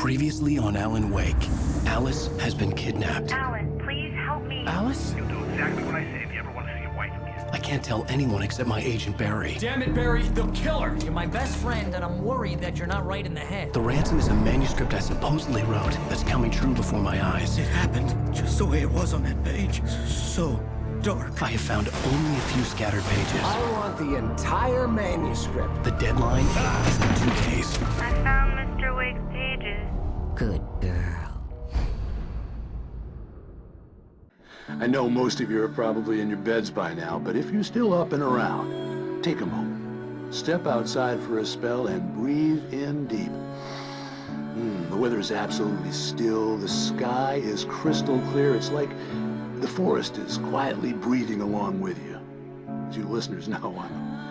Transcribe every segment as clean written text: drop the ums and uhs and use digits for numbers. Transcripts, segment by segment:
Previously on Alan Wake, Alice has been kidnapped. Alan, please help me. Alice? You'll do exactly what I say if you ever want to see your wife again. I can't tell anyone except my agent Barry. Damn it, Barry, they'll kill her! You're my best friend, and I'm worried that you're not right in the head. The ransom is a manuscript I supposedly wrote that's coming true before my eyes. It happened just the way it was on that page. So dark. I have found only a few scattered pages. I want the entire manuscript. The deadline is in 2 days. I found Mr. Wake's pages. Good girl. I know most of you are probably in your beds by now, but if you're still up and around, take a moment. Step outside for a spell and breathe in deep. The weather is absolutely still. The sky is crystal clear. It's like the forest is quietly breathing along with you. As you listeners know,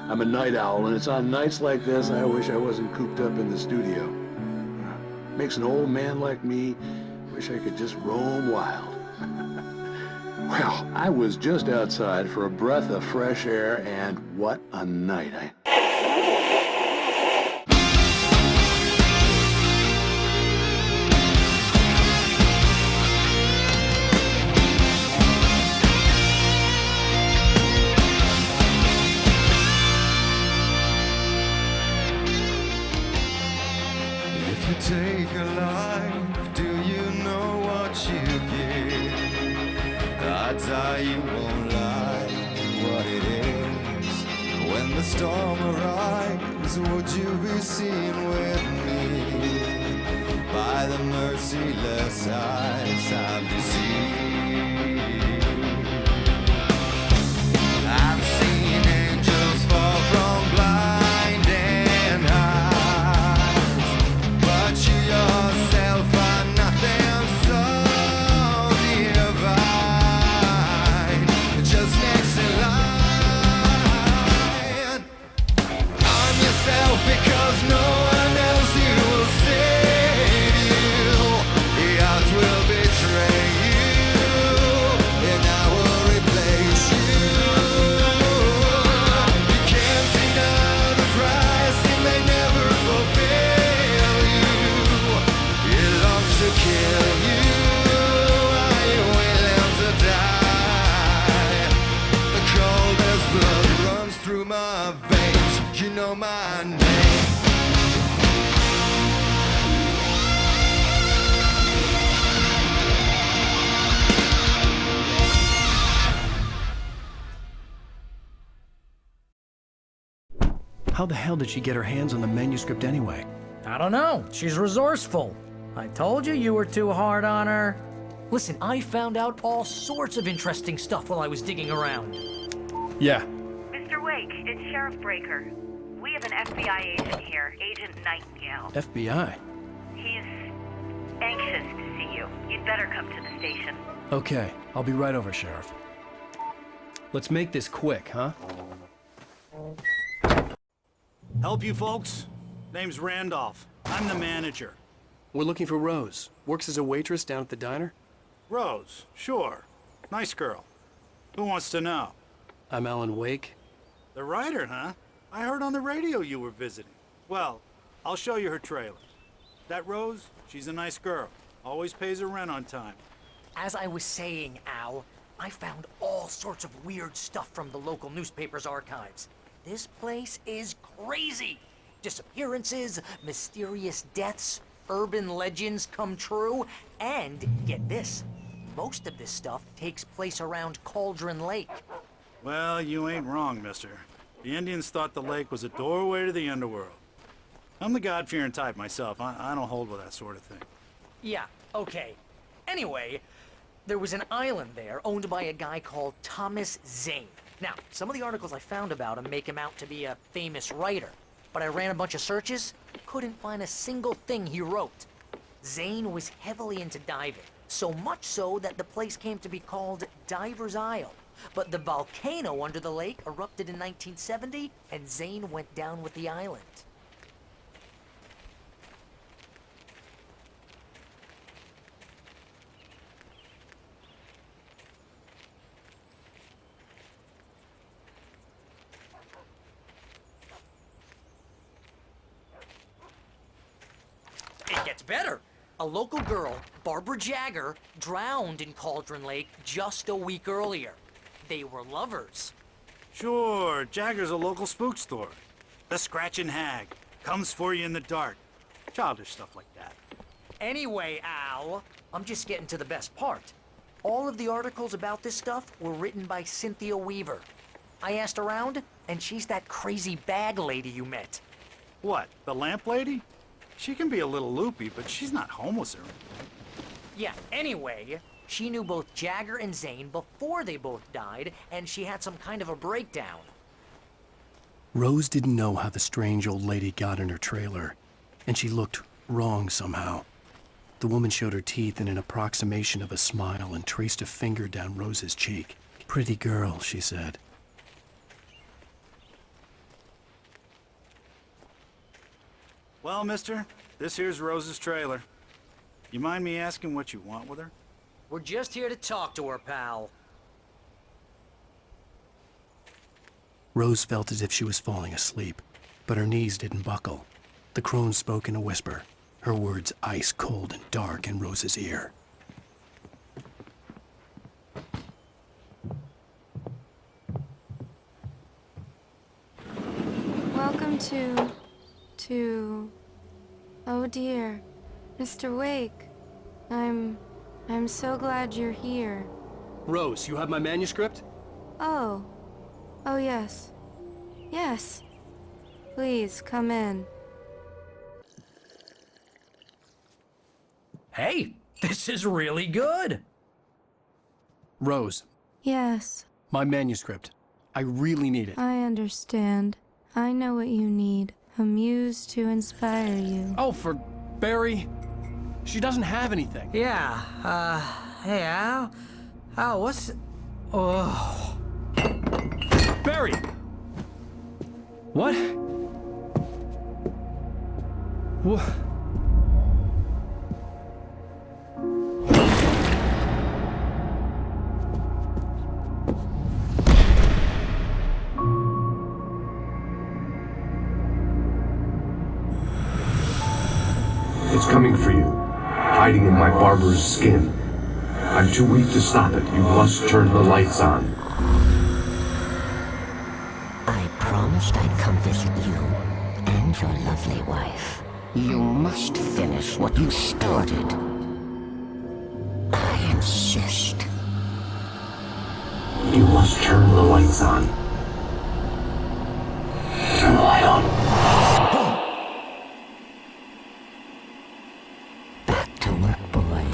I'm a night owl, and it's on nights like this I wish I wasn't cooped up in the studio. Makes an old man like me wish I could just roam wild. Well, I was just outside for a breath of fresh air, and what a night. If you take a life, do you know what you get? Odds are you won't like what it is. When the storm arrives, would you be seen with me? By the merciless eyes of the sea. I've seen angels fall from blinding heights, but you yourself are nothing so divine. Just next in line on yourself, because no one else you will save you. The odds will betray you, and I will replace you. You can't deny the price, it may never fulfill you. It longs to kill you. Are you willing to die? The coldest blood runs through my veins. You know my name. How the hell did she get her hands on the manuscript anyway? I don't know. She's resourceful. I told you were too hard on her. Listen, I found out all sorts of interesting stuff while I was digging around. Yeah. Mr. Wake, it's Sheriff Breaker. We have an FBI agent here, Agent Nightingale. FBI? He's anxious to see you. You'd better come to the station. Okay, I'll be right over, Sheriff. Let's make this quick, huh? Help you folks? Name's Randolph. I'm the manager. We're looking for Rose. Works as a waitress down at the diner. Rose, sure. Nice girl. Who wants to know? I'm Alan Wake. The writer, huh? I heard on the radio you were visiting. Well, I'll show you her trailer. That Rose, she's a nice girl. Always pays her rent on time. As I was saying, Al, I found all sorts of weird stuff from the local newspaper's archives. This place is crazy. Disappearances, mysterious deaths, urban legends come true, and get this, most of this stuff takes place around Cauldron Lake. Well, you ain't wrong, mister. The Indians thought the lake was a doorway to the underworld. I'm the God-fearing type myself. I don't hold with that sort of thing. Yeah, okay. Anyway, there was an island there owned by a guy called Thomas Zane. Now, some of the articles I found about him make him out to be a famous writer, but I ran a bunch of searches, couldn't find a single thing he wrote. Zane was heavily into diving, so much so that the place came to be called Diver's Isle. But the volcano under the lake erupted in 1970, and Zane went down with the island. It gets better. A local girl, Barbara Jagger, drowned in Cauldron Lake just a week earlier. They were lovers. Sure, Jagger's a local spook story. The Scratching Hag. Comes for you in the dark. Childish stuff like that. Anyway, Al, I'm just getting to the best part. All of the articles about this stuff were written by Cynthia Weaver. I asked around, and she's that crazy bag lady you met. What, the lamp lady? She can be a little loopy, but she's not homeless or anything. Yeah, anyway, she knew both Jagger and Zane before they both died, and she had some kind of a breakdown. Rose didn't know how the strange old lady got in her trailer, and she looked wrong somehow. The woman showed her teeth in an approximation of a smile and traced a finger down Rose's cheek. "Pretty girl," she said. Well, mister, this here's Rose's trailer. You mind me asking what you want with her? We're just here to talk to her, pal. Rose felt as if she was falling asleep, but her knees didn't buckle. The crone spoke in a whisper, her words ice cold and dark in Rose's ear. Welcome to... Oh dear, Mr. Wake. I'm so glad you're here. Rose, you have my manuscript? Oh. Oh yes. Yes. Please, come in. Hey, this is really good! Rose, Yes, my manuscript. I really need it. I understand. I know what you need. A muse to inspire you. Oh, for Barry? She doesn't have anything. Yeah, hey, Al? Al, what's... Oh... Barry! What? What? It's coming for you, hiding in my barber's skin. I'm too weak to stop it. You must turn the lights on. I promised I'd come visit you and your lovely wife. You must finish what you started. I insist. You must turn the lights on. Turn the light on. Back to work, boy.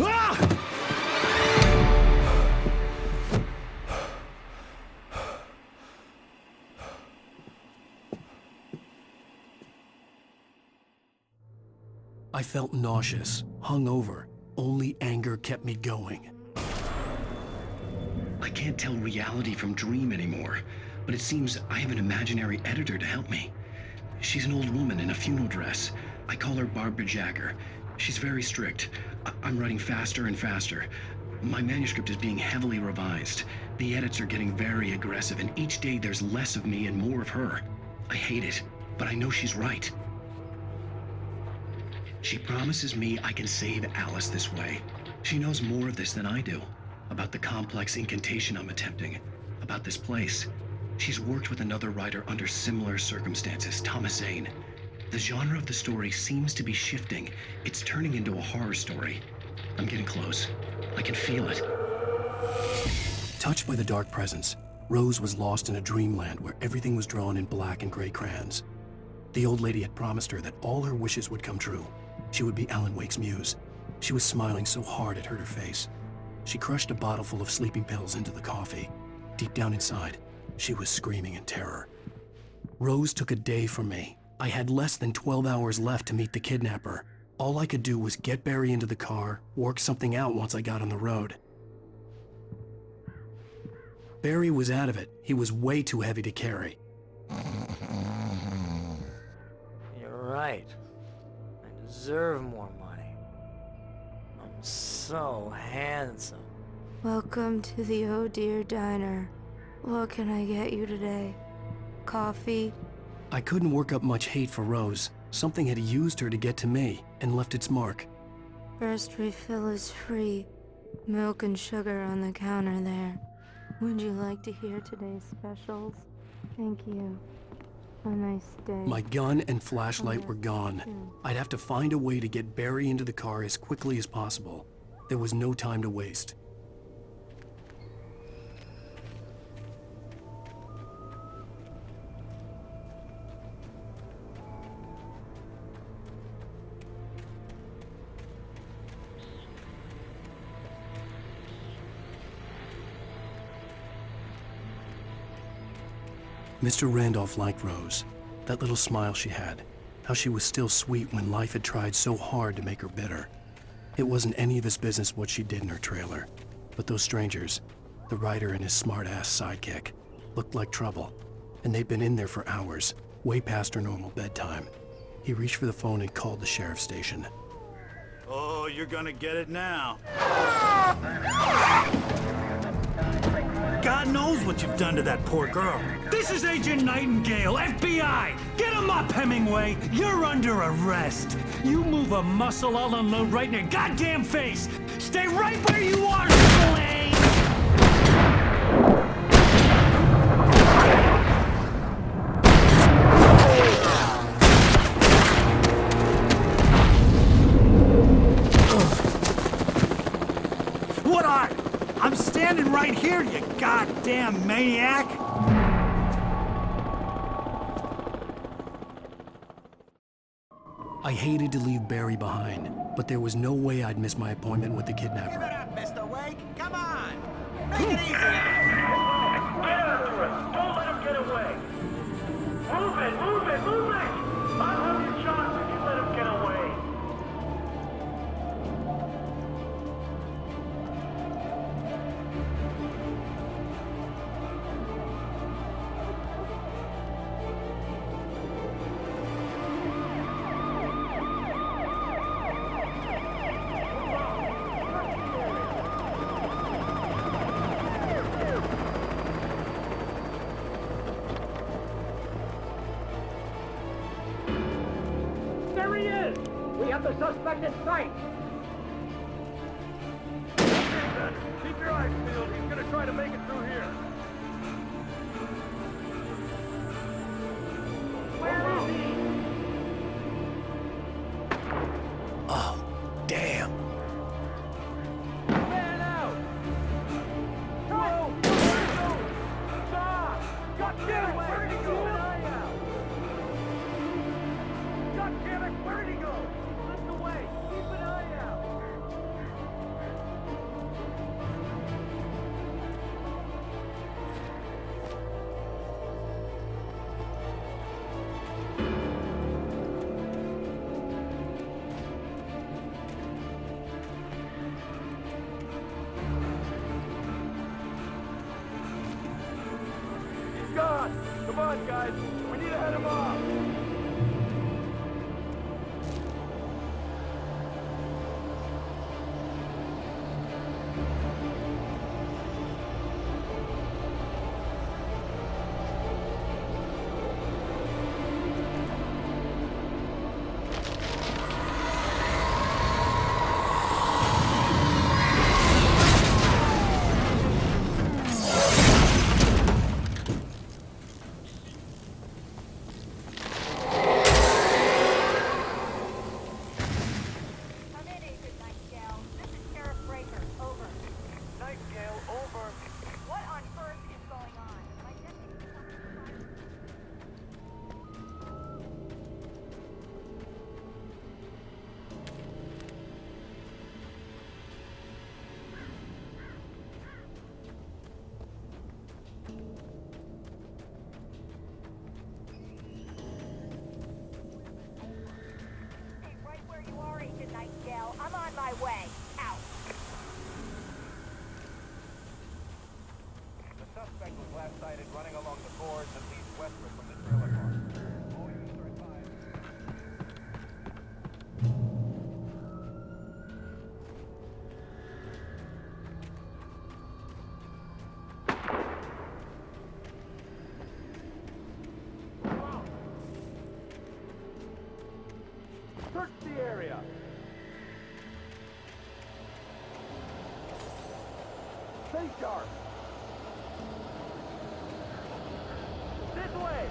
I felt nauseous, hungover. Only anger kept me going. I can't tell reality from dream anymore, but it seems I have an imaginary editor to help me. She's an old woman in a funeral dress. I call her Barbara Jagger. She's very strict. I'm writing faster and faster. My manuscript is being heavily revised. The edits are getting very aggressive, and each day there's less of me and more of her. I hate it, but I know she's right. She promises me I can save Alice this way. She knows more of this than I do. About the complex incantation I'm attempting. About this place. She's worked with another writer under similar circumstances, Thomas Zane. The genre of the story seems to be shifting. It's turning into a horror story. I'm getting close. I can feel it. Touched by the dark presence, Rose was lost in a dreamland where everything was drawn in black and gray crayons. The old lady had promised her that all her wishes would come true. She would be Alan Wake's muse. She was smiling so hard it hurt her face. She crushed a bottle full of sleeping pills into the coffee. Deep down inside, she was screaming in terror. Rose took a day from me. I had less than 12 hours left to meet the kidnapper. All I could do was get Barry into the car, work something out once I got on the road. Barry was out of it. He was way too heavy to carry. You're right. I deserve more money. I'm so handsome. Welcome to the Oh Dear Diner. What can I get you today? Coffee? I couldn't work up much hate for Rose. Something had used her to get to me and left its mark. First refill is free. Milk and sugar on the counter there. Would you like to hear today's specials? Thank you. A nice day. My gun and flashlight were gone. I'd have to find a way to get Barry into the car as quickly as possible. There was no time to waste. Mr. Randolph liked Rose. That little smile she had. How she was still sweet when life had tried so hard to make her bitter. It wasn't any of his business what she did in her trailer. But those strangers, the writer and his smart-ass sidekick, looked like trouble. And they'd been in there for hours, way past her normal bedtime. He reached for the phone and called the sheriff's station. Oh, you're gonna get it now. God knows what you've done to that poor girl. This is Agent Nightingale, FBI! Get him up, Hemingway! You're under arrest! You move a muscle, I'll unload right in your goddamn face! Stay right where you are, Blaine! What are you? I'm standing right here, you goddamn maniac! I hated to leave Barry behind, but there was no way I'd miss my appointment with the Give it kidnapper. up, Mr. Wake. Come on. Make it easy. Get after him! Don't let him get away! Move it! Move it! Move it! I'll have you shot if you let him get away! There he is! We have the suspect in sight! Keep your eyes peeled. He's gonna try to make it through here. Where is he? Oh, damn. Man out! Whoa! Stop! God damn it! Where'd he go? Keep an eye out! God damn it! Where'd he go? Lift away! Keep an eye out! He's gone! Come on, guys! We need to head him off! Come in, Agent Nightingale. This is Sheriff Breaker. Over. Nightingale, over. What on earth is going on? My deputy's coming to find me. Stay right where you are, Agent Nightingale. I'm on my way. Out. The suspect was last sighted running along the boards that lead westward from the trailer park. All units are advised. Search the area! Stay sharp. This way.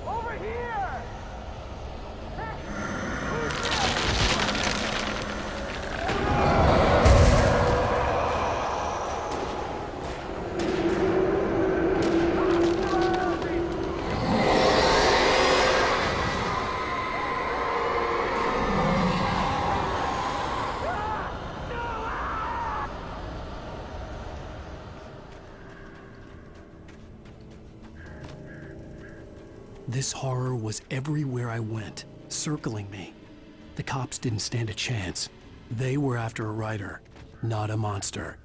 Over here. This horror was everywhere I went, circling me. The cops didn't stand a chance. They were after a writer, not a monster.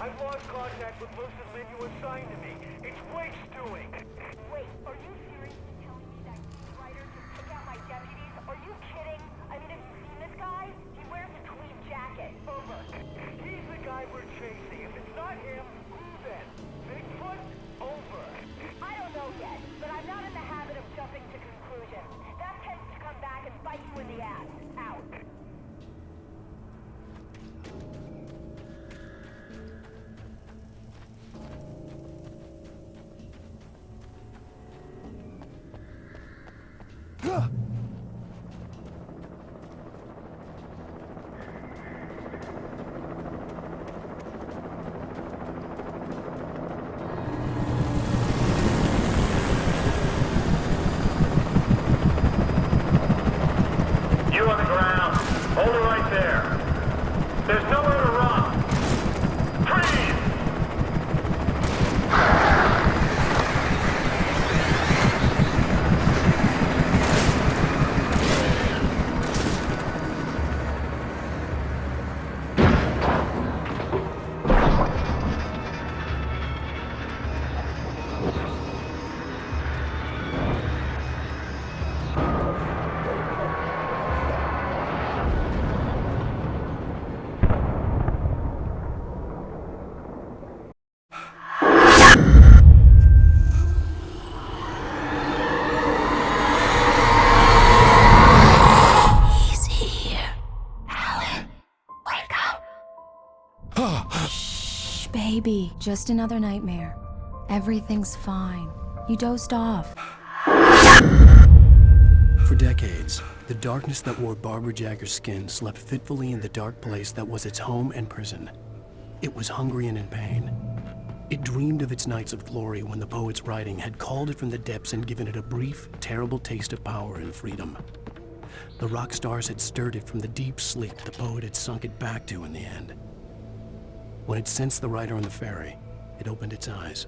I've lost contact with most of the men you assigned to me. It's Wake's doing. Wait, are you seriously telling me that writer just took out my deputies? Are you kidding? I mean, have you seen this guy? He wears a tweed jacket. Over. He's the guy we're chasing. If it's not him, who then? Bigfoot? Over. I don't know yet, but I'm not in the habit of jumping to conclusions. That tends to come back and bite you in the ass. Out. You on the ground. Hold it right there. There's nowhere to run. Freeze! Baby, just another nightmare. Everything's fine. You dozed off. For decades, the darkness that wore Barbara Jagger's skin slept fitfully in the dark place that was its home and prison. It was hungry and in pain. It dreamed of its nights of glory when the poet's writing had called it from the depths and given it a brief, terrible taste of power and freedom. The rock stars had stirred it from the deep sleep the poet had sunk it back to in the end. When it sensed the writer on the ferry, it opened its eyes.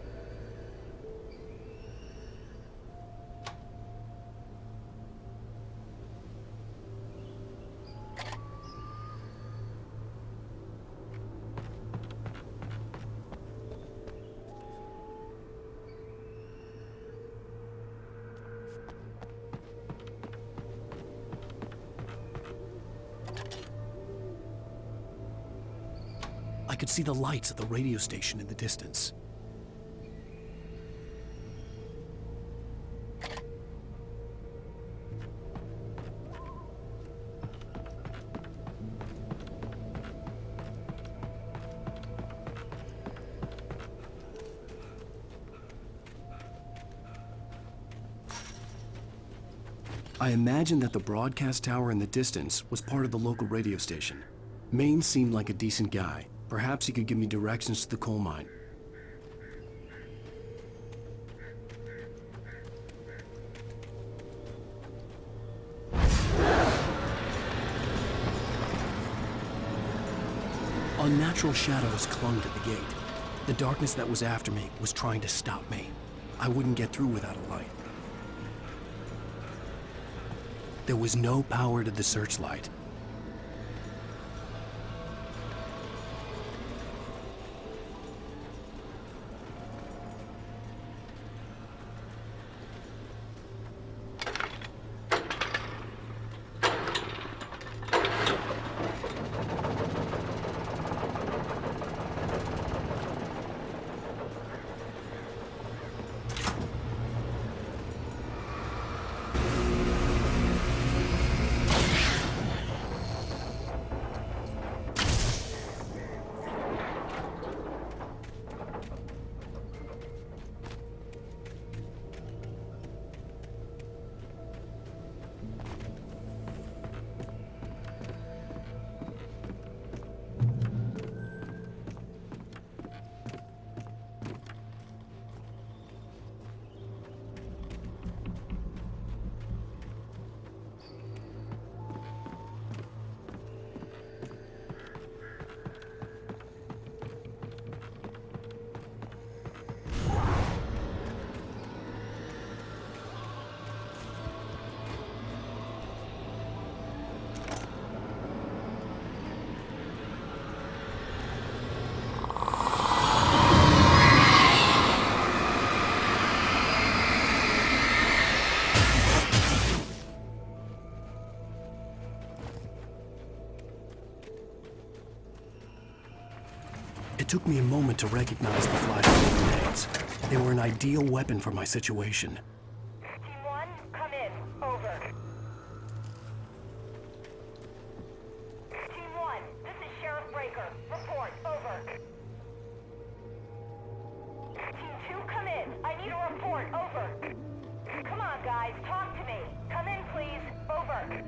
I could see the lights of the radio station in the distance. I imagined that the broadcast tower in the distance was part of the local radio station. Maine seemed like a decent guy. Perhaps he could give me directions to the coal mine. Unnatural shadows clung to the gate. The darkness that was after me was trying to stop me. I wouldn't get through without a light. There was no power to the searchlight. It took me a moment to recognize the flashing grenades. They were an ideal weapon for my situation. Team 1, come in. Over. Team 1, this is Sheriff Breaker. Report. Over. Team 2, come in. I need a report. Over. Come on, guys. Talk to me. Come in, please. Over.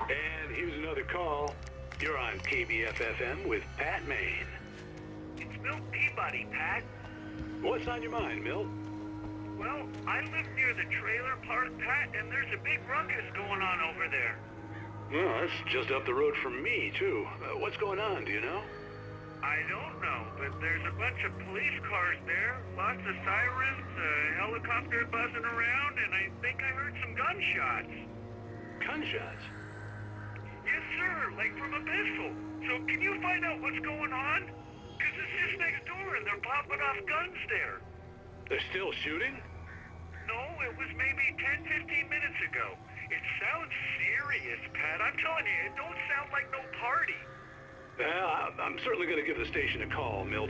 And here's another call. You're on KBFFM with Pat Maine. It's Milt Peabody, Pat. What's on your mind, Milt? Well, I live near the trailer park, Pat, and there's a big ruckus going on over there. Well, that's just up the road from me, too. What's going on, do you know? I don't know, but there's a bunch of police cars there, lots of sirens, a helicopter buzzing around, and I think I heard some gunshots. Gunshots? Yes, sir, like from a pistol. So can you find out what's going on? Because it's just next door and they're popping off guns there. They're still shooting? No, it was maybe 10, 15 minutes ago. It sounds serious, Pat. I'm telling you, it don't sound like no party. Well, I'm certainly going to give the station a call, Milt.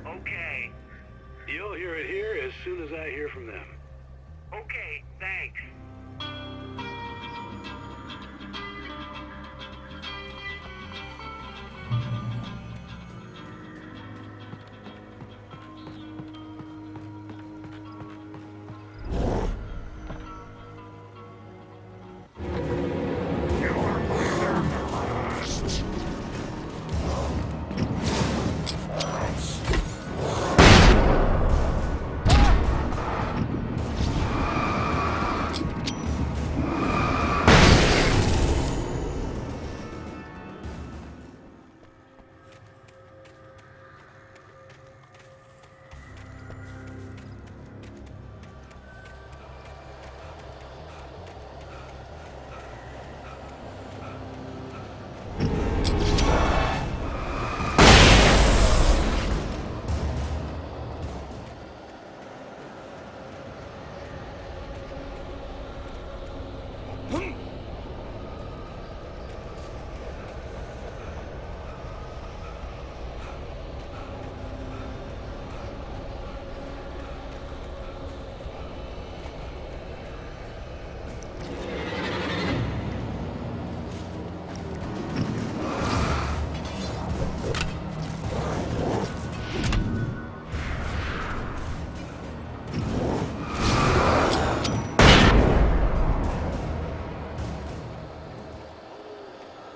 Okay. You'll hear it here as soon as I hear from them. Okay, thanks.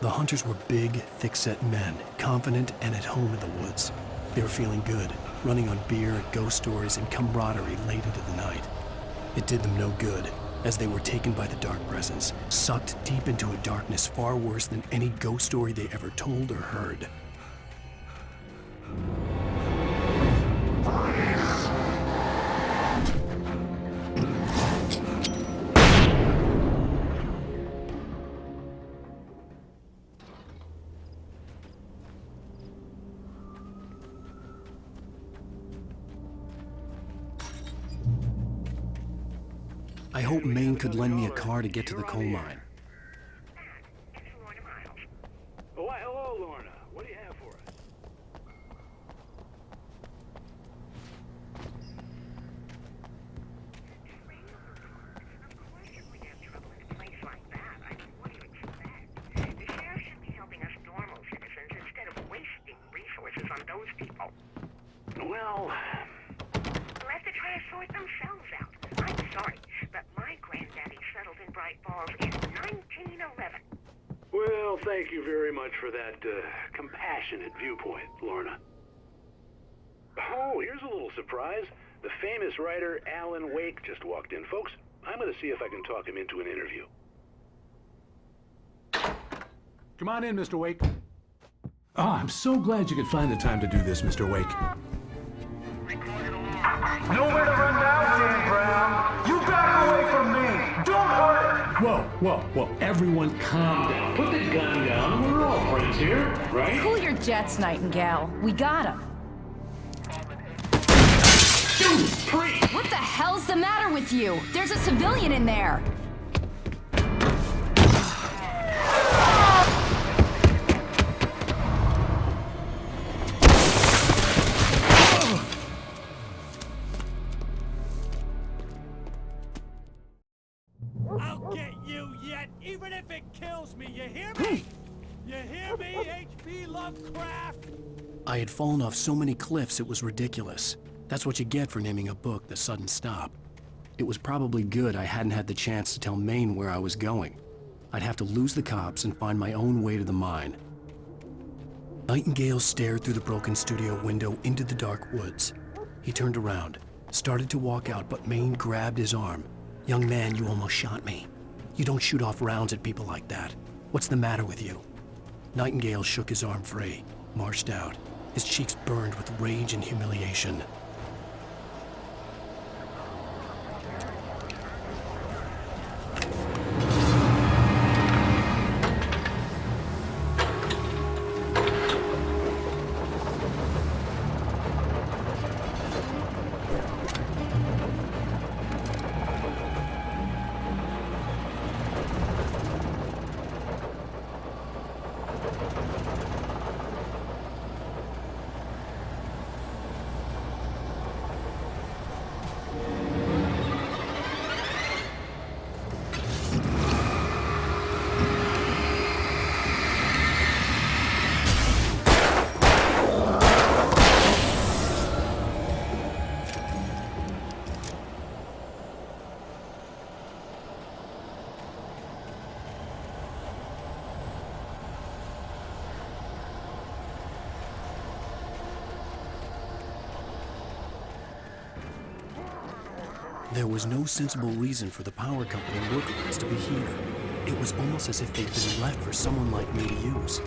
The hunters were big, thick-set men, confident and at home in the woods. They were feeling good, running on beer, ghost stories, and camaraderie late into the night. It did them no good, as they were taken by the dark presence, sucked deep into a darkness far worse than any ghost story they ever told or heard. I hope Maine could lend me a car to get to the coal mine. Oh, why, hello, Lorna. What do you have for us? Well, they'll have to try to sort themselves out. I'm sorry, but my granddaddy settled in Bright Falls in 1911. Well, thank you very much for that compassionate viewpoint, Lorna. Oh, here's a little surprise. The famous writer Alan Wake just walked in. Folks, I'm going to see if I can talk him into an interview. Come on in, Mr. Wake. Oh, I'm so glad you could find the time to do this, Mr. Wake. Nowhere to run now, Dan Brown. You back away from me. Don't hurt her. Whoa. Everyone calm down. Put the gun down. We're all friends here, right? Cool your jets, Nightingale. We got him. What the hell's the matter with you? There's a civilian in there. I'll get you yet, even if it kills me. You hear me? You hear me, H.P. Lovecraft? I had fallen off so many cliffs it was ridiculous. That's what you get for naming a book The Sudden Stop. It was probably good I hadn't had the chance to tell Maine where I was going. I'd have to lose the cops and find my own way to the mine. Nightingale stared through the broken studio window into the dark woods. He turned around, started to walk out, but Maine grabbed his arm. "Young man, you almost shot me. You don't shoot off rounds at people like that. What's the matter with you?" Nightingale shook his arm free, marched out. His cheeks burned with rage and humiliation. There was no sensible reason for the power company workers to be here. It was almost as if they'd been left for someone like me to use.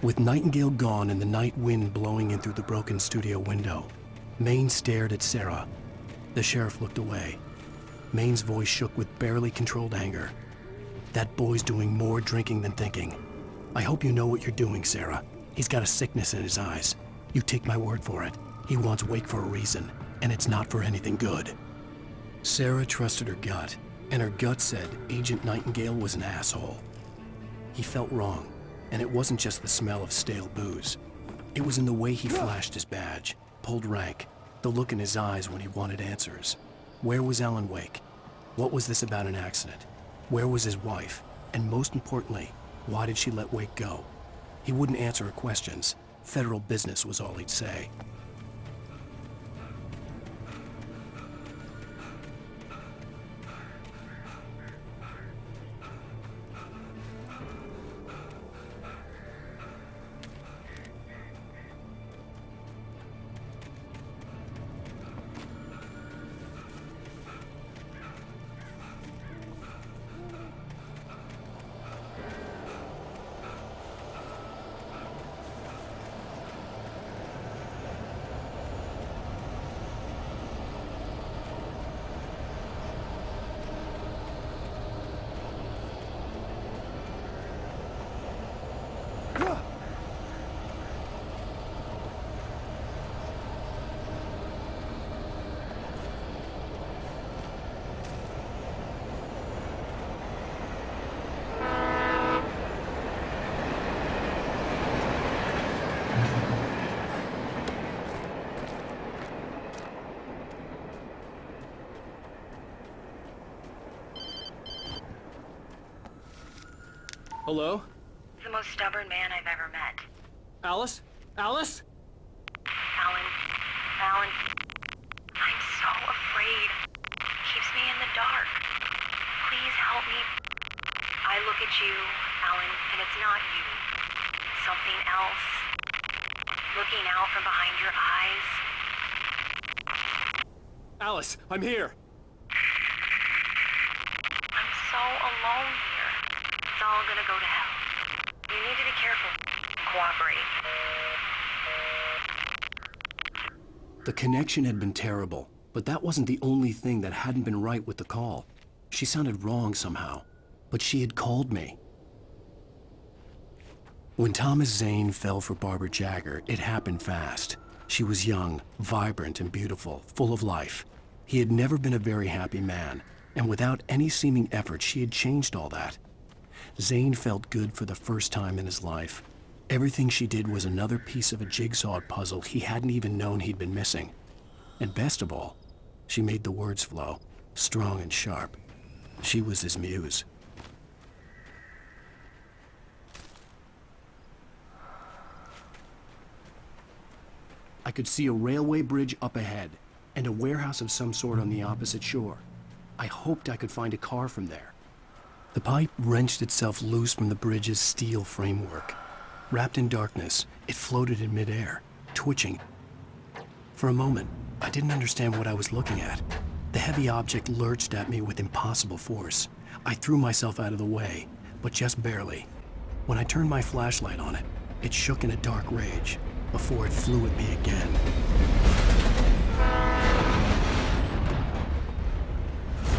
With Nightingale gone and the night wind blowing in through the broken studio window, Maine stared at Sarah. The sheriff looked away. Maine's voice shook with barely controlled anger. "That boy's doing more drinking than thinking. I hope you know what you're doing, Sarah. He's got a sickness in his eyes. You take my word for it. He wants Wake for a reason, and it's not for anything good." Sarah trusted her gut, and her gut said Agent Nightingale was an asshole. He felt wrong, and it wasn't just the smell of stale booze. It was in the way he flashed his badge, pulled rank, the look in his eyes when he wanted answers. Where was Alan Wake? What was this about an accident? Where was his wife? And most importantly, why did she let Wake go? He wouldn't answer her questions. Federal business was all he'd say. Hello? He's the most stubborn man I've ever met. Alice? Alice? Alan. Alan. I'm so afraid. He keeps me in the dark. Please help me. I look at you, Alan, and it's not you. Something else. Looking out from behind your eyes. Alice, I'm here. I'm so alone here. It's all gonna go to hell. You need to be careful. Cooperate. The connection had been terrible, but that wasn't the only thing that hadn't been right with the call. She sounded wrong somehow, but she had called me. When Thomas Zane fell for Barbara Jagger, it happened fast. She was young, vibrant, and beautiful, full of life. He had never been a very happy man, and without any seeming effort, she had changed all that. Zane felt good for the first time in his life. Everything she did was another piece of a jigsaw puzzle he hadn't even known he'd been missing. And best of all, she made the words flow, strong and sharp. She was his muse. I could see a railway bridge up ahead, and a warehouse of some sort on the opposite shore. I hoped I could find a car from there. The pipe wrenched itself loose from the bridge's steel framework. Wrapped in darkness, it floated in midair, twitching. For a moment, I didn't understand what I was looking at. The heavy object lurched at me with impossible force. I threw myself out of the way, but just barely. When I turned my flashlight on it, it shook in a dark rage before it flew at me again.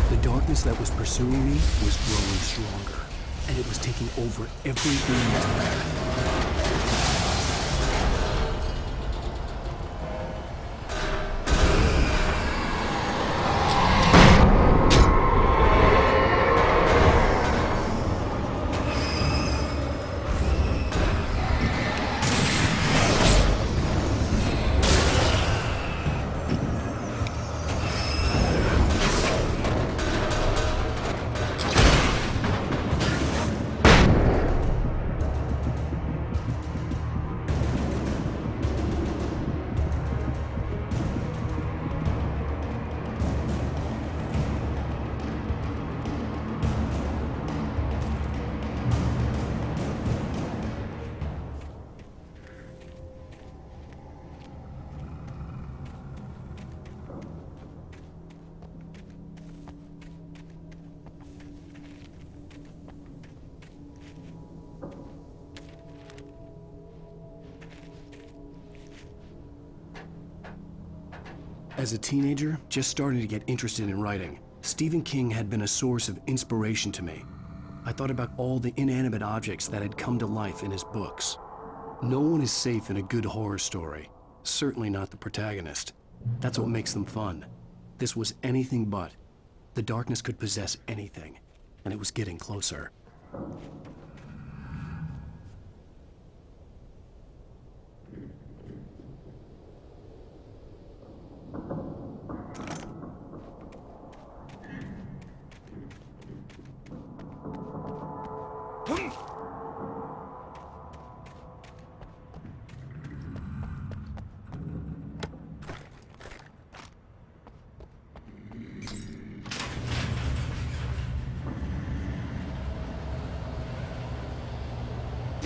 The darkness that was pursuing me was growing stronger, and it was taking over everything in its path. As a teenager, just starting to get interested in writing, Stephen King had been a source of inspiration to me. I thought about all the inanimate objects that had come to life in his books. No one is safe in a good horror story, certainly not the protagonist. That's what makes them fun. This was anything but. The darkness could possess anything, and it was getting closer.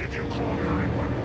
Did you call 911?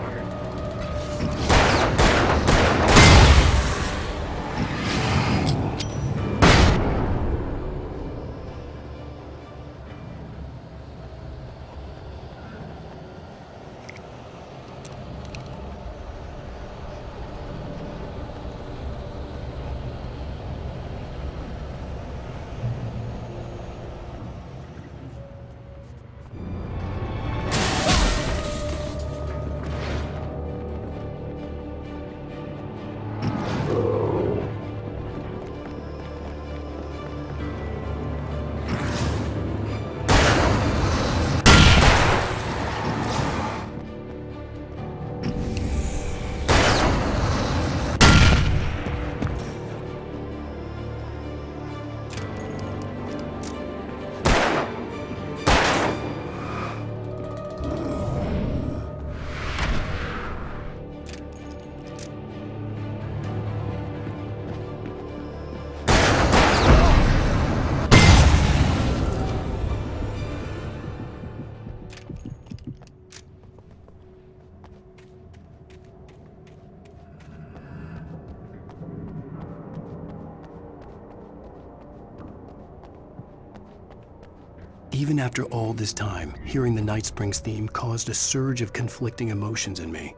Even after all this time, hearing the Night Springs theme caused a surge of conflicting emotions in me.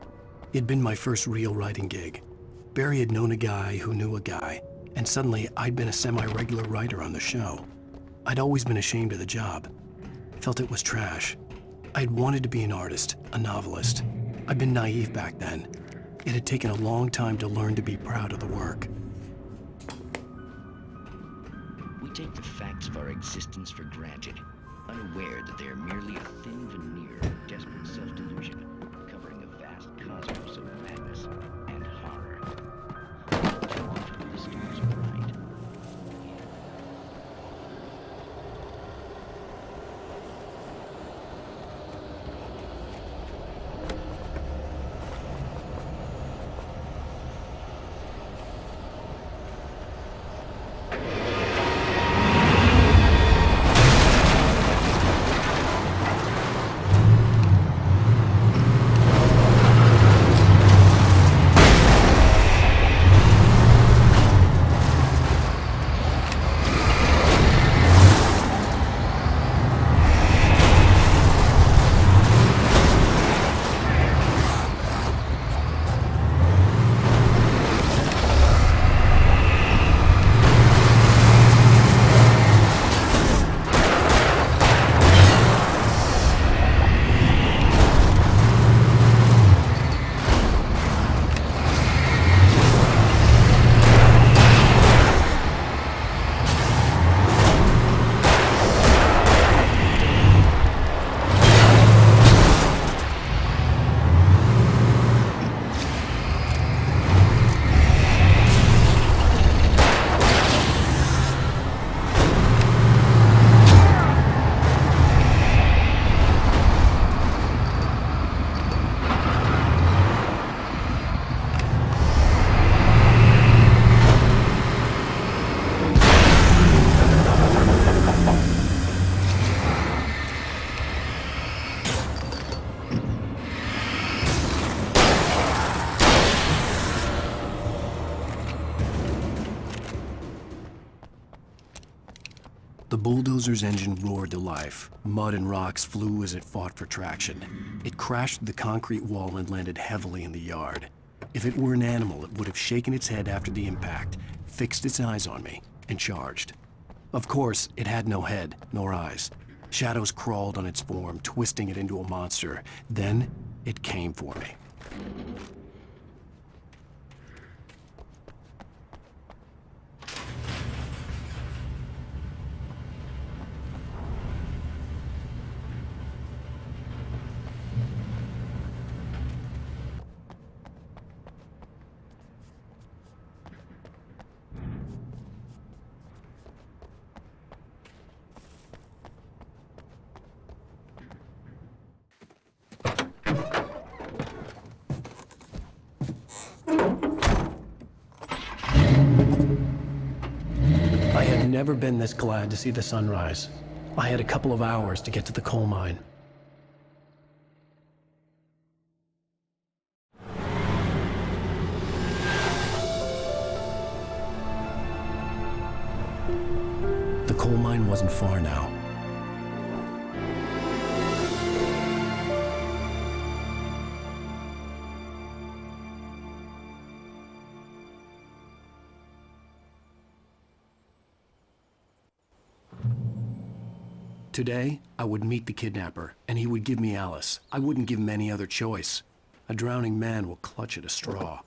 It'd been my first real writing gig. Barry had known a guy who knew a guy, and suddenly I'd been a semi-regular writer on the show. I'd always been ashamed of the job. Felt it was trash. I'd wanted to be an artist, a novelist. I'd been naive back then. It had taken a long time to learn to be proud of the work. We take the facts of our existence for granted, unaware that they are merely a thin veneer of desperate self-delusion, covering a vast cosmos of madness and horror. Too often the stars are bright. The bulldozer's engine roared to life. Mud and rocks flew as it fought for traction. It crashed through the concrete wall and landed heavily in the yard. If it were an animal, it would have shaken its head after the impact, fixed its eyes on me, and charged. Of course, it had no head, nor eyes. Shadows crawled on its form, twisting it into a monster. Then, it came for me. I had never been this glad to see the sunrise. I had a couple of hours to get to the coal mine. The coal mine wasn't far now. Today, I would meet the kidnapper, and he would give me Alice. I wouldn't give him any other choice. A drowning man will clutch at a straw.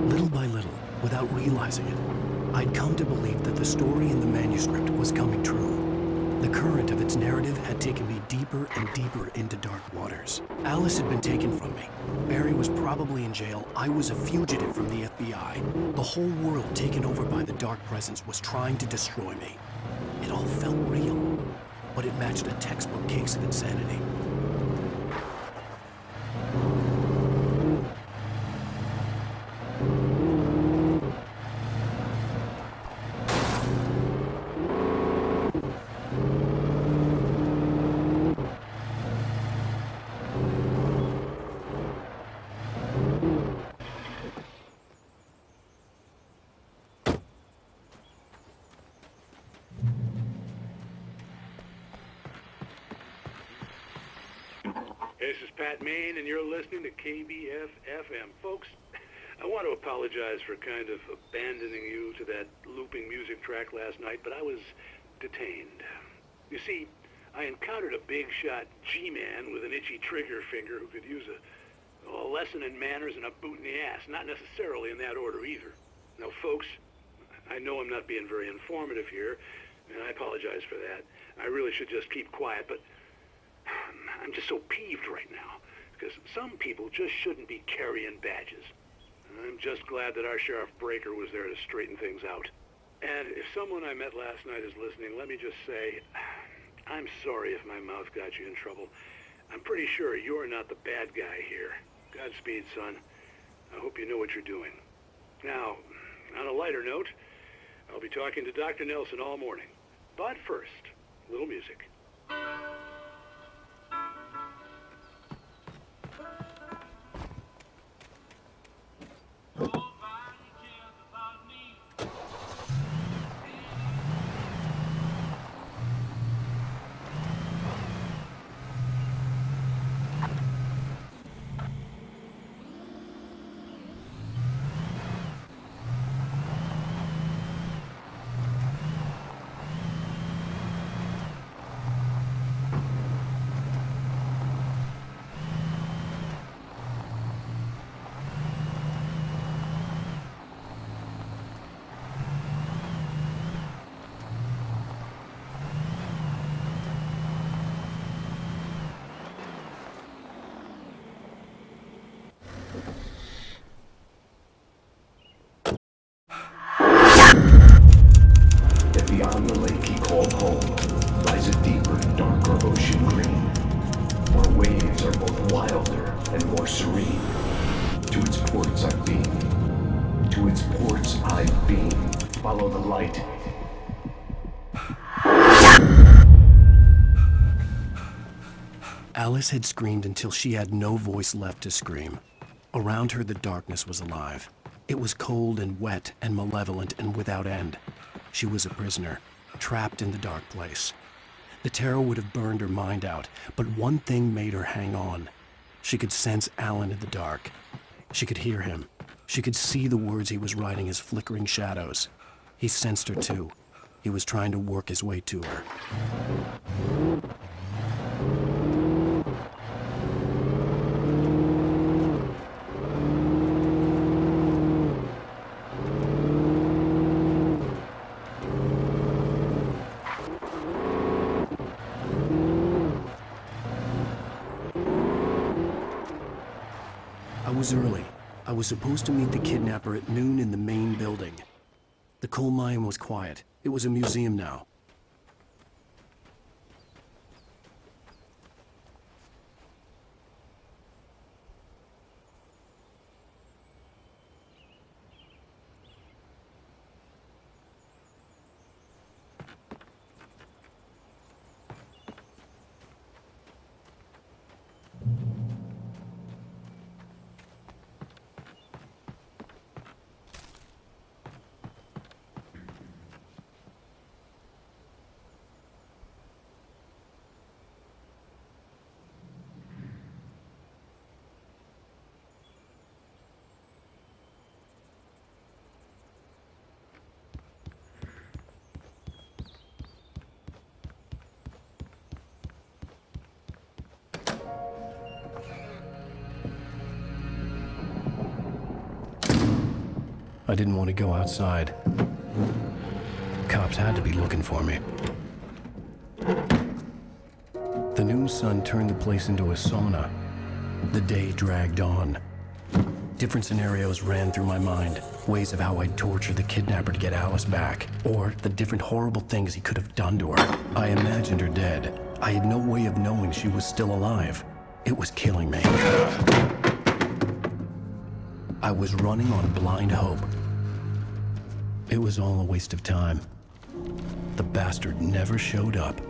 Little by little, without realizing it, I'd come to believe that the story in the manuscript was coming true. The current of its narrative had taken me deeper and deeper into dark waters. Alice had been taken from me. Barry was probably in jail. I was a fugitive from the FBI. The whole world taken over by the dark presence was trying to destroy me. It all felt real, but it matched a textbook case of insanity. This is Pat Main, and you're listening to KBF-FM. Folks, I want to apologize for kind of abandoning you to that looping music track last night, but I was detained. You see, I encountered a big-shot G-man with an itchy trigger finger who could use a lesson in manners and a boot in the ass. Not necessarily in that order either. Now, folks, I know I'm not being very informative here, and I apologize for that. I really should just keep quiet, but I'm just so peeved right now, because some people just shouldn't be carrying badges. I'm just glad that our Sheriff Breaker was there to straighten things out. And if someone I met last night is listening, let me just say, I'm sorry if my mouth got you in trouble. I'm pretty sure you're not the bad guy here. Godspeed, son. I hope you know what you're doing. Now, on a lighter note, I'll be talking to Dr. Nelson all morning. But first, a little music. Beyond the lake he called home lies a deeper, darker ocean green, where waves are both wilder and more serene. To its ports I've been, to its ports I've been. Follow the light. Alice had screamed until she had no voice left to scream. Around her, the darkness was alive. It was cold and wet and malevolent and without end. She was a prisoner, trapped in the dark place. The terror would have burned her mind out, but one thing made her hang on. She could sense Alan in the dark. She could hear him. She could see the words he was writing as flickering shadows. He sensed her too. He was trying to work his way to her. I was early. I was supposed to meet the kidnapper at noon in the main building. The coal mine was quiet. It was a museum now. I didn't want to go outside. Cops had to be looking for me. The noon sun turned the place into a sauna. The day dragged on. Different scenarios ran through my mind. Ways of how I'd torture the kidnapper to get Alice back. Or the different horrible things he could have done to her. I imagined her dead. I had no way of knowing she was still alive. It was killing me. I was running on blind hope. It was all a waste of time. The bastard never showed up.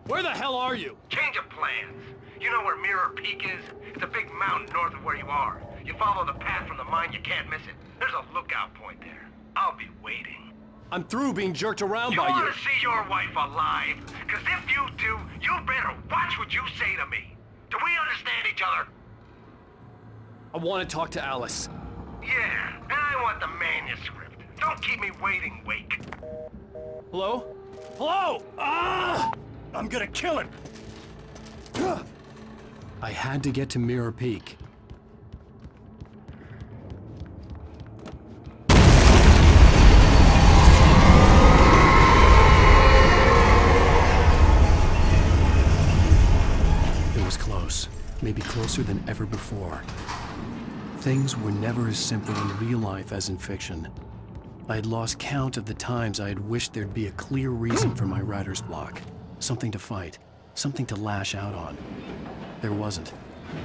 Where the hell are you? Change of plans. You know where Mirror Peak is? It's a big mountain north of where you are. You follow the path from the mine, you can't miss it. There's a lookout point there. I'll be waiting. I'm through being jerked around by You you. want to see your wife alive? Because if you do, you better watch what you say to me. Do we understand each other? I want to talk to Alice. Yeah, and I want the manuscript. Don't keep me waiting, Wake. Hello? Hello? Ah! I'm gonna kill him! I had to get to Mirror Peak. It was close. Maybe closer than ever before. Things were never as simple in real life as in fiction. I had lost count of the times I had wished there'd be a clear reason for my writer's block. Something to fight, something to lash out on. There wasn't.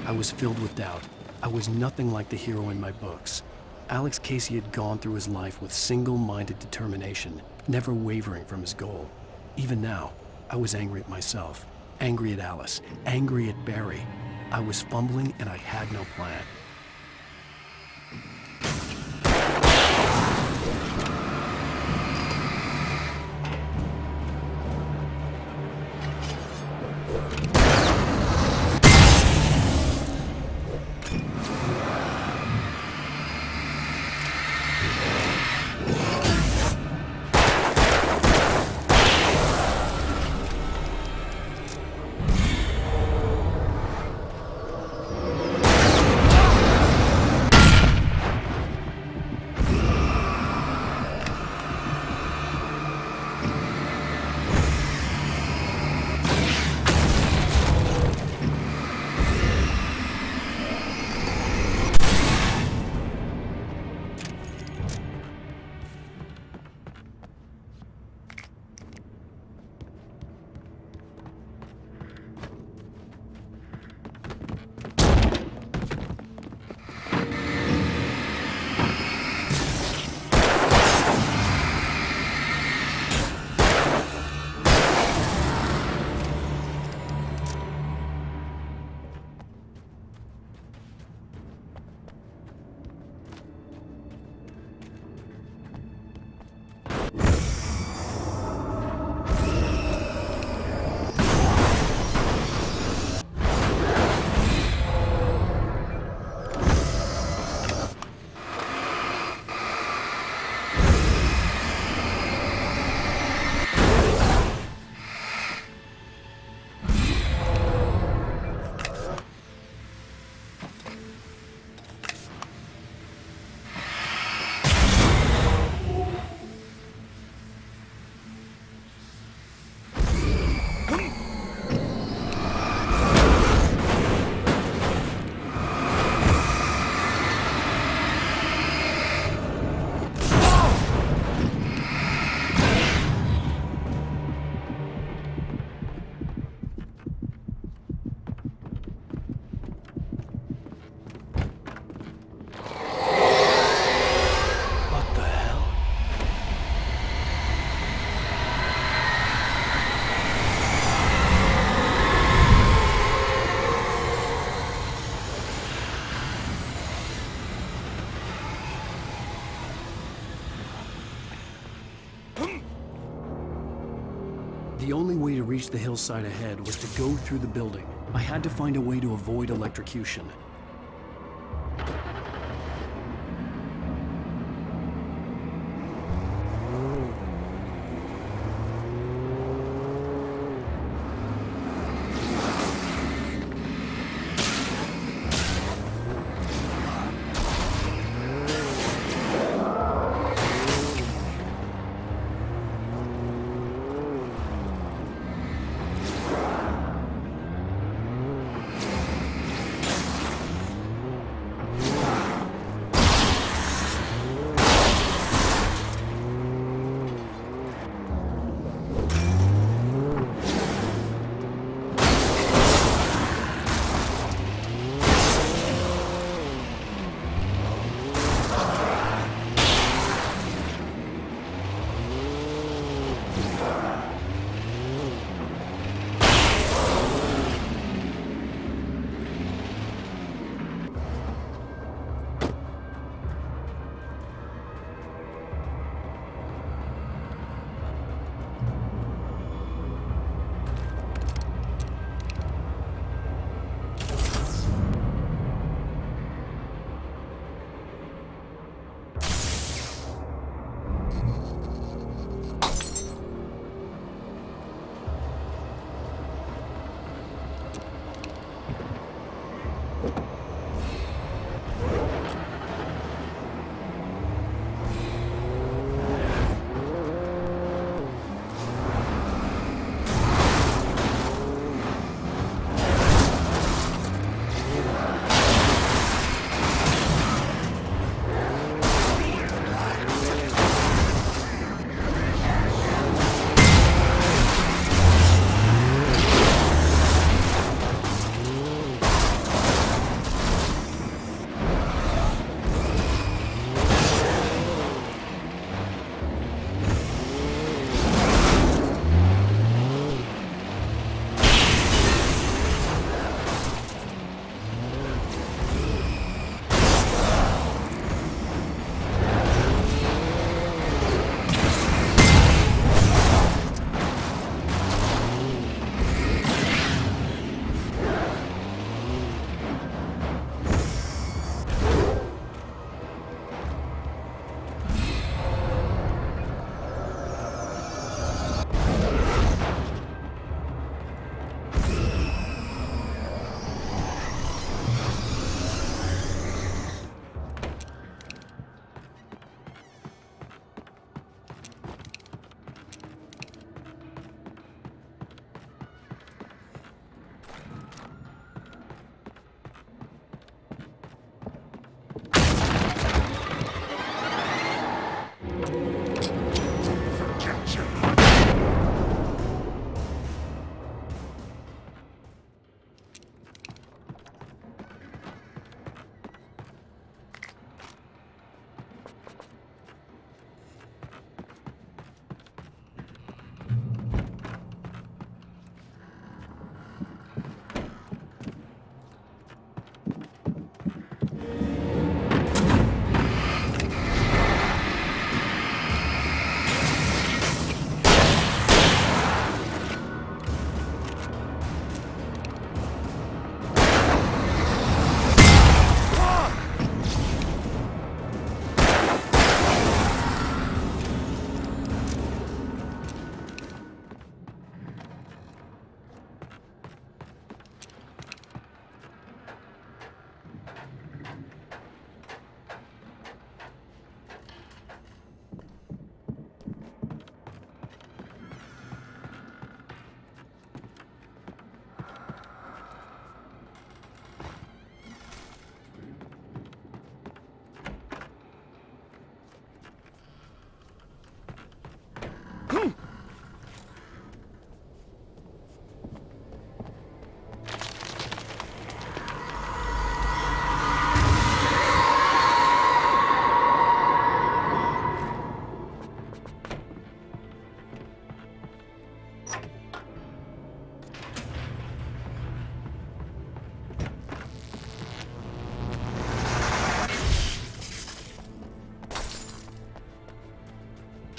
I was filled with doubt. I was nothing like the hero in my books. Alex Casey had gone through his life with single-minded determination, never wavering from his goal. Even now, I was angry at myself, angry at Alice, angry at Barry. I was fumbling and I had no plan. The only way to reach the hillside ahead was to go through the building. I had to find a way to avoid electrocution.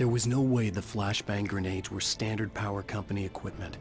There was no way the flashbang grenades were standard power company equipment.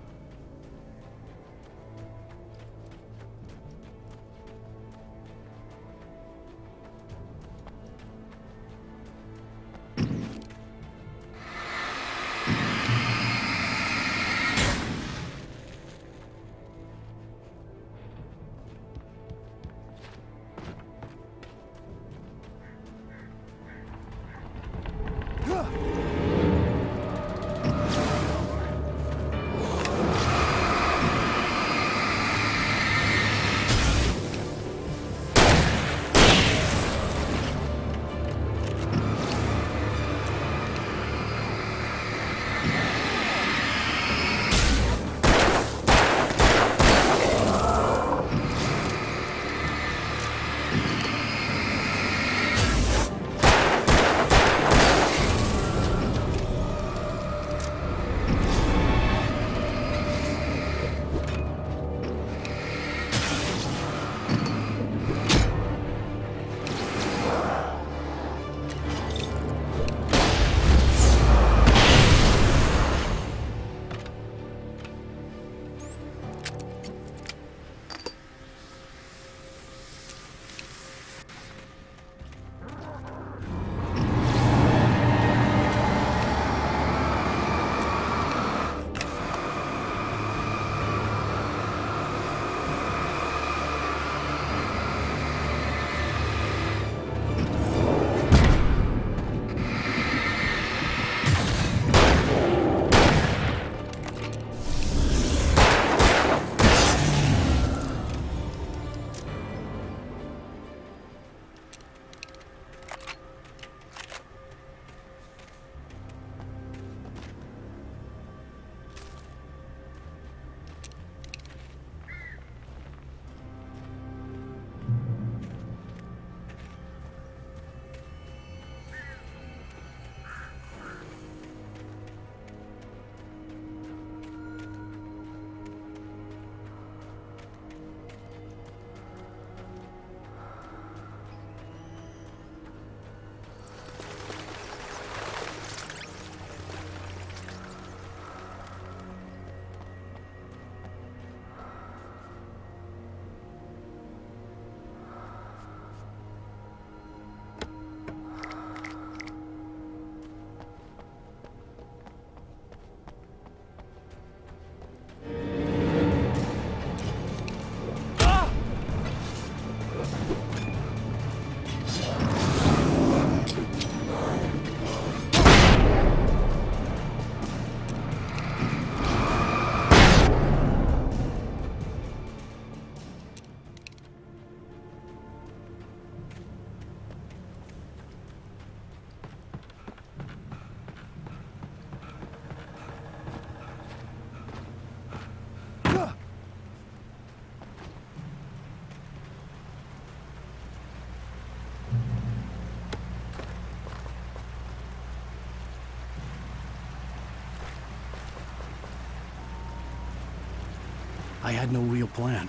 I had no real plan.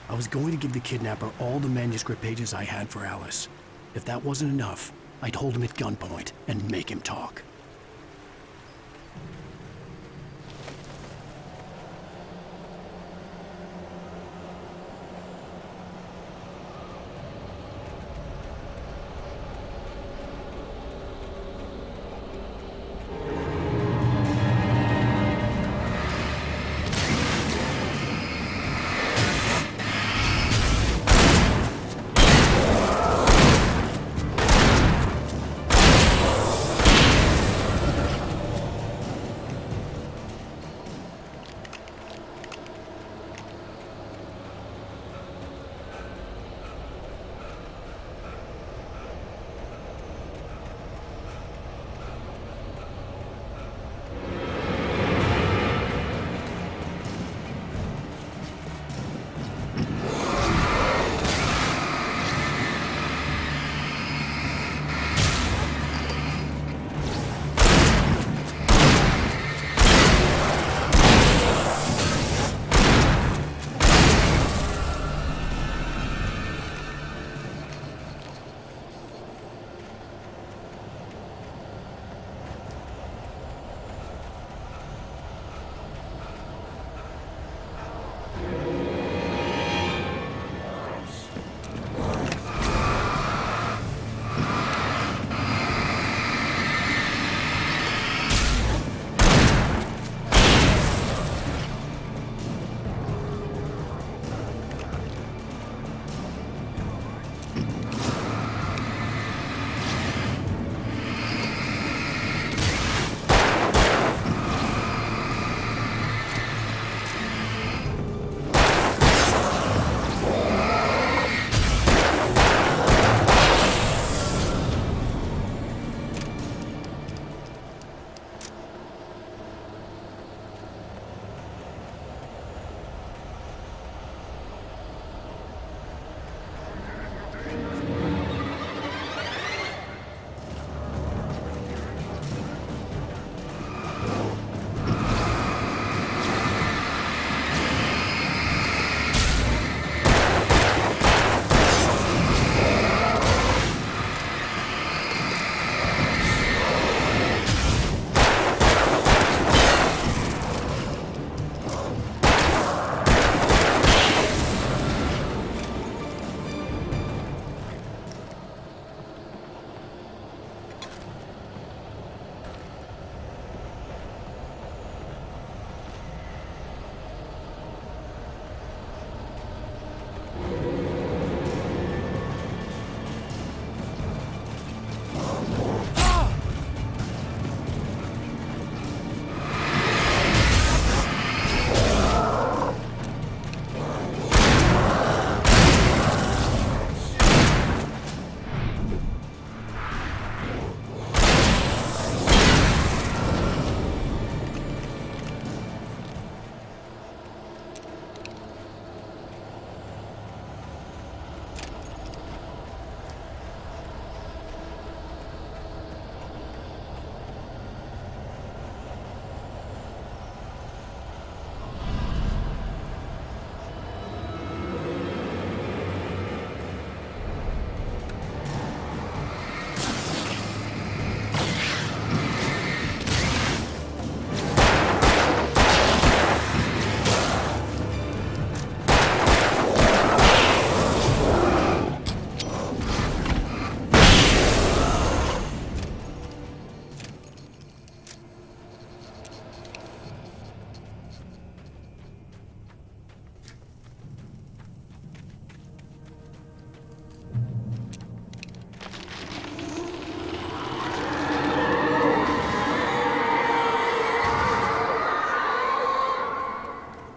I was going to give the kidnapper all the manuscript pages I had for Alice. If that wasn't enough, I'd hold him at gunpoint and make him talk.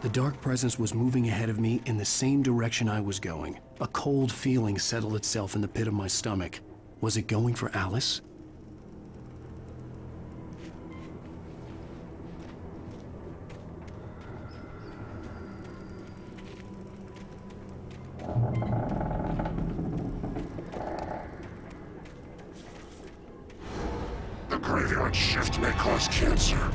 The dark presence was moving ahead of me in the same direction I was going. A cold feeling settled itself in the pit of my stomach. Was it going for Alice? The graveyard shift may cause cancer.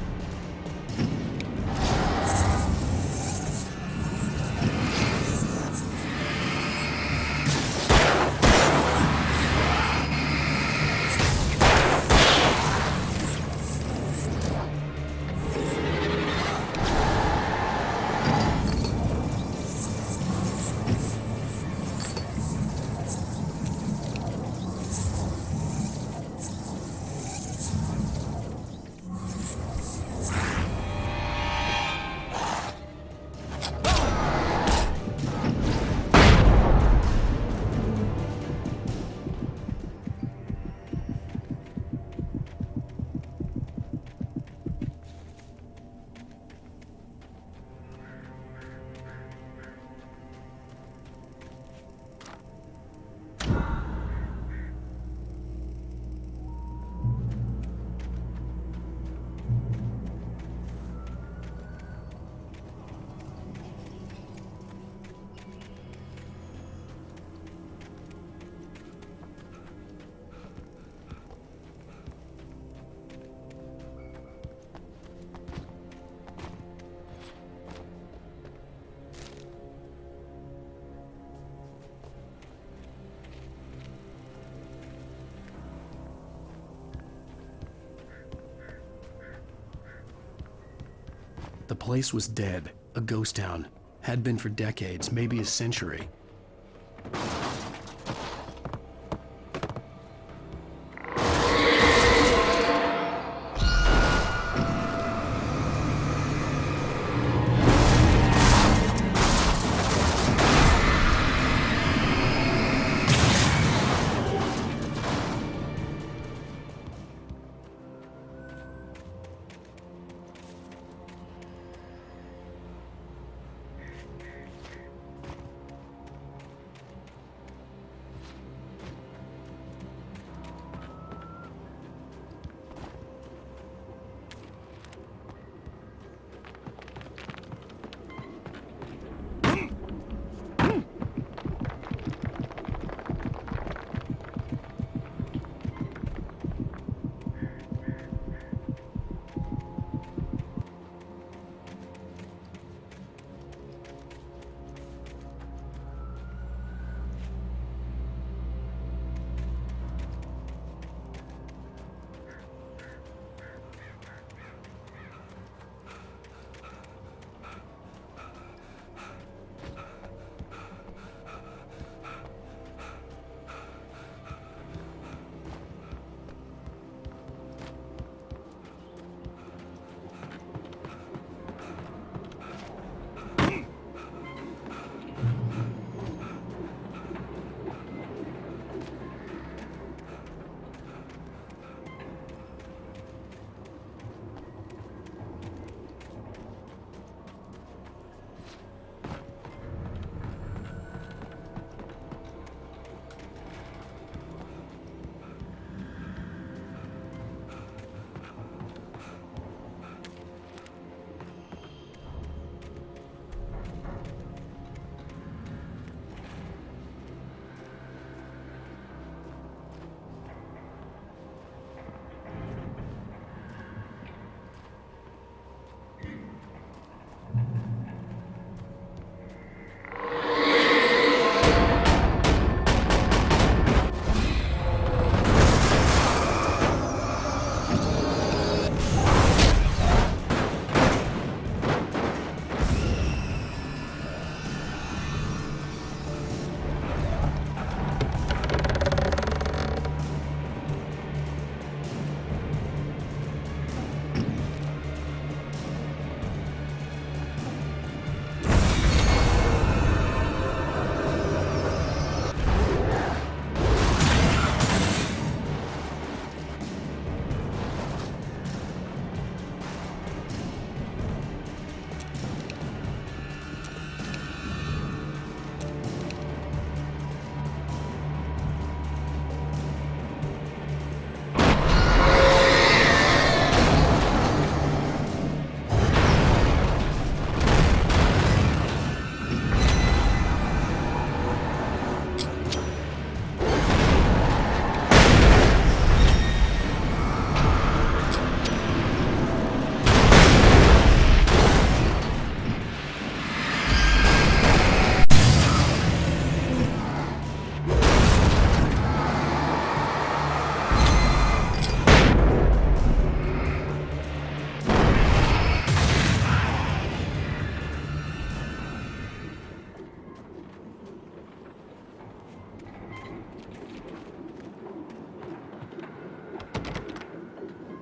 The place was dead, a ghost town. Had been for decades, maybe a century.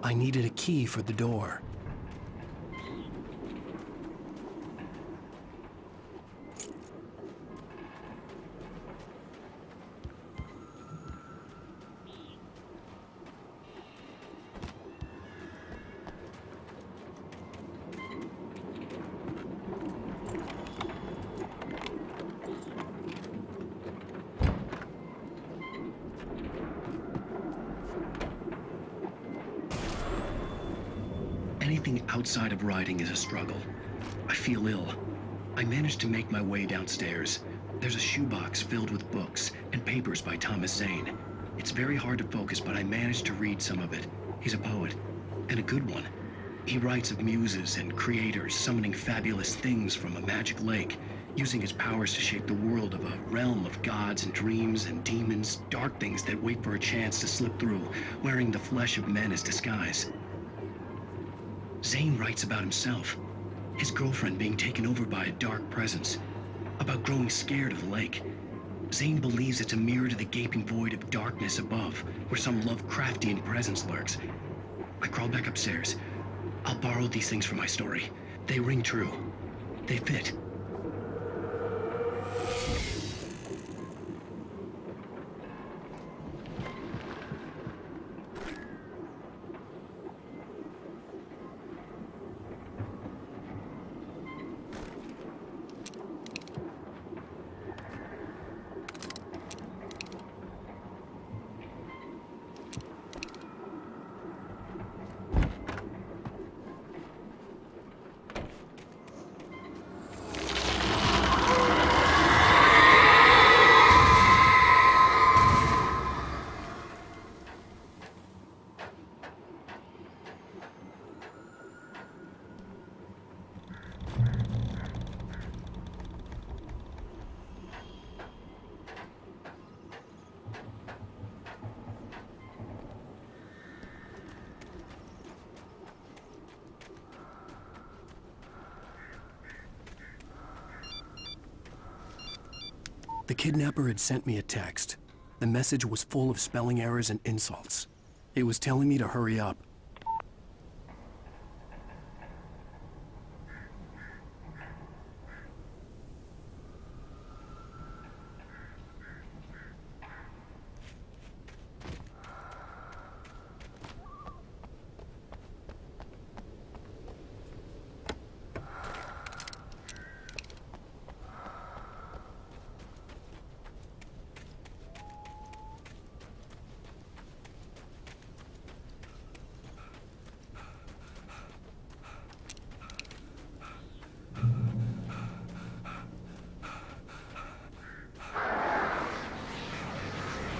I needed a key for the door. Anything outside of writing is a struggle. I feel ill. I managed to make my way downstairs. There's a shoebox filled with books and papers by Thomas Zane. It's very hard to focus, but I managed to read some of it. He's a poet, and a good one. He writes of muses and creators summoning fabulous things from a magic lake, using his powers to shape the world of a realm of gods and dreams and demons, dark things that wait for a chance to slip through, wearing the flesh of men as disguise. Zane writes about himself. his girlfriend being taken over by a dark presence, about growing scared of the lake. Zane believes it's a mirror to the gaping void of darkness above, where some Lovecraftian presence lurks. I crawl back upstairs. I'll borrow these things for my story. They ring true. They fit. The kidnapper had sent me a text. The message was full of spelling errors and insults. It was telling me to hurry up.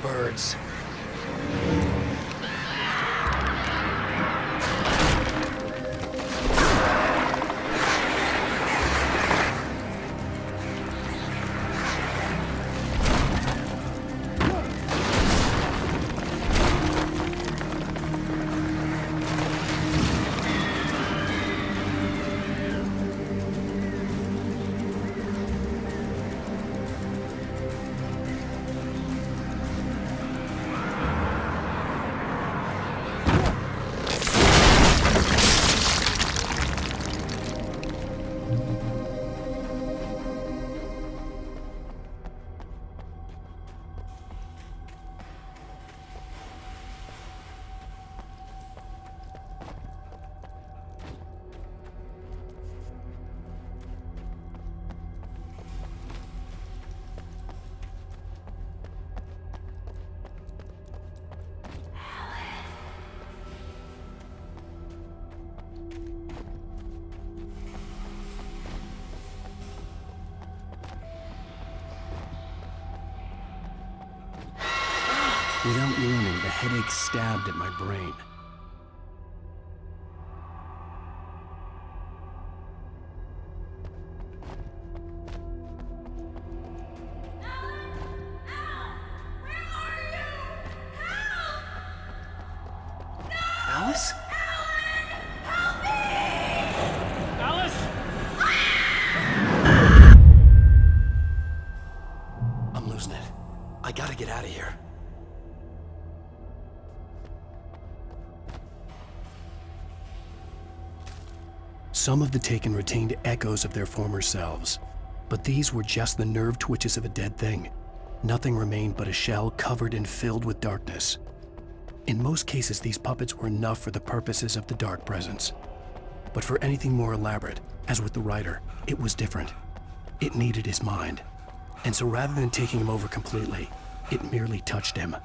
Birds. Without warning, the headache stabbed at my brain. Alice? Alice? I'm losing it. I gotta get out of here. Some of the Taken retained echoes of their former selves, but these were just the nerve twitches of a dead thing. Nothing remained but a shell covered and filled with darkness. In most cases, these puppets were enough for the purposes of the dark presence. But for anything more elaborate, as with the writer, it was different. It needed his mind. And so rather than taking him over completely, it merely touched him.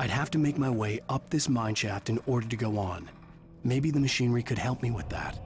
I'd have to make my way up this mine shaft in order to go on. Maybe the machinery could help me with that.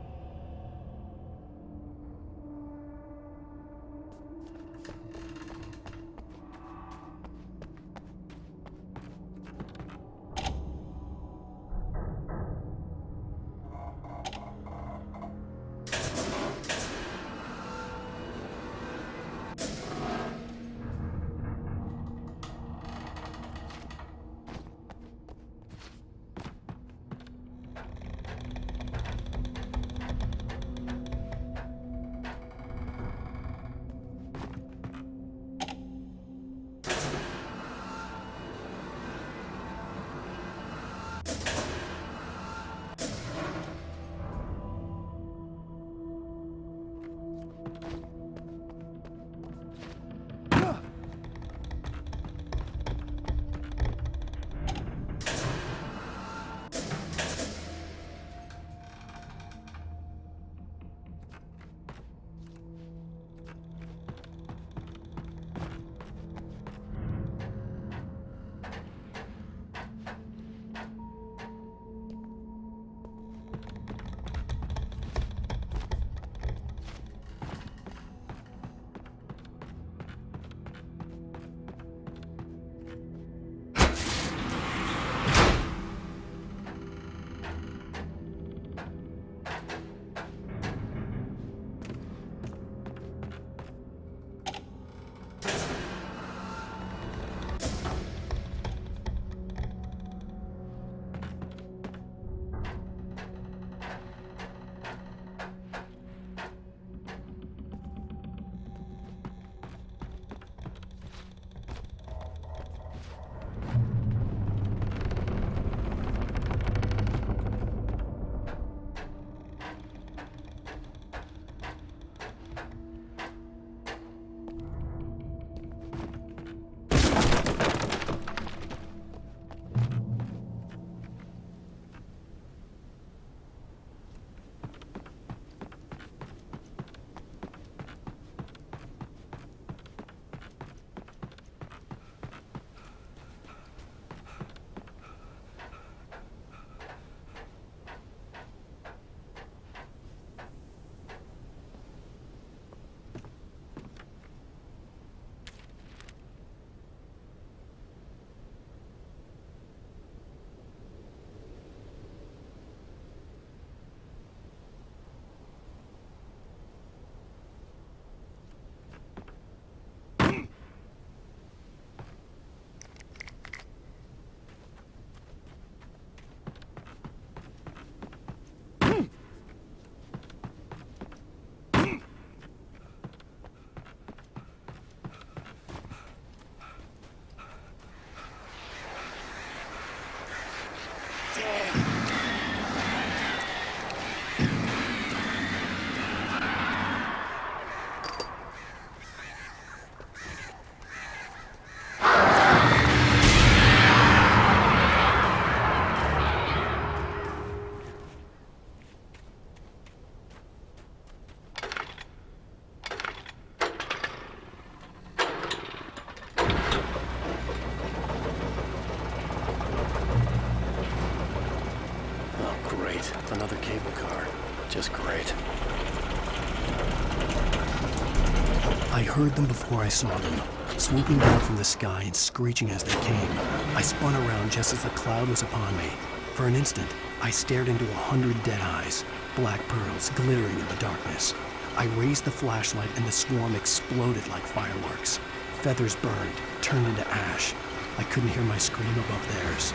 Another cable car. Just great. I heard them before I saw them, swooping down from the sky and screeching as they came. I spun around just as the cloud was upon me. For an instant, I stared into 100 dead eyes, black pearls glittering in the darkness. I raised the flashlight and the swarm exploded like fireworks. Feathers burned, turned into ash. I couldn't hear my scream above theirs.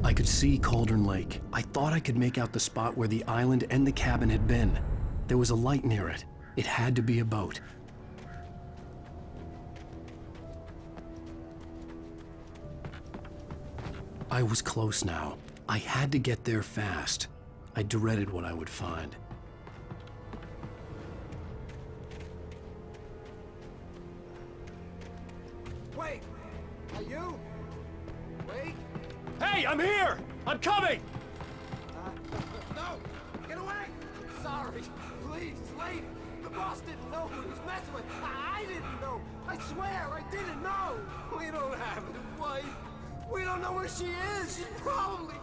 I could see Cauldron Lake. I thought I could make out the spot where the island and the cabin had been. There was a light near it. It had to be a boat. I was close now. I had to get there fast. I dreaded what I would find. Wait! Are you? Wait! Hey, I'm here! I'm coming! No! Get away! Sorry. Please, lady. The boss didn't know who he was messing with. I didn't know. I swear, I didn't know. We don't have his wife. We don't know where she is. She's probably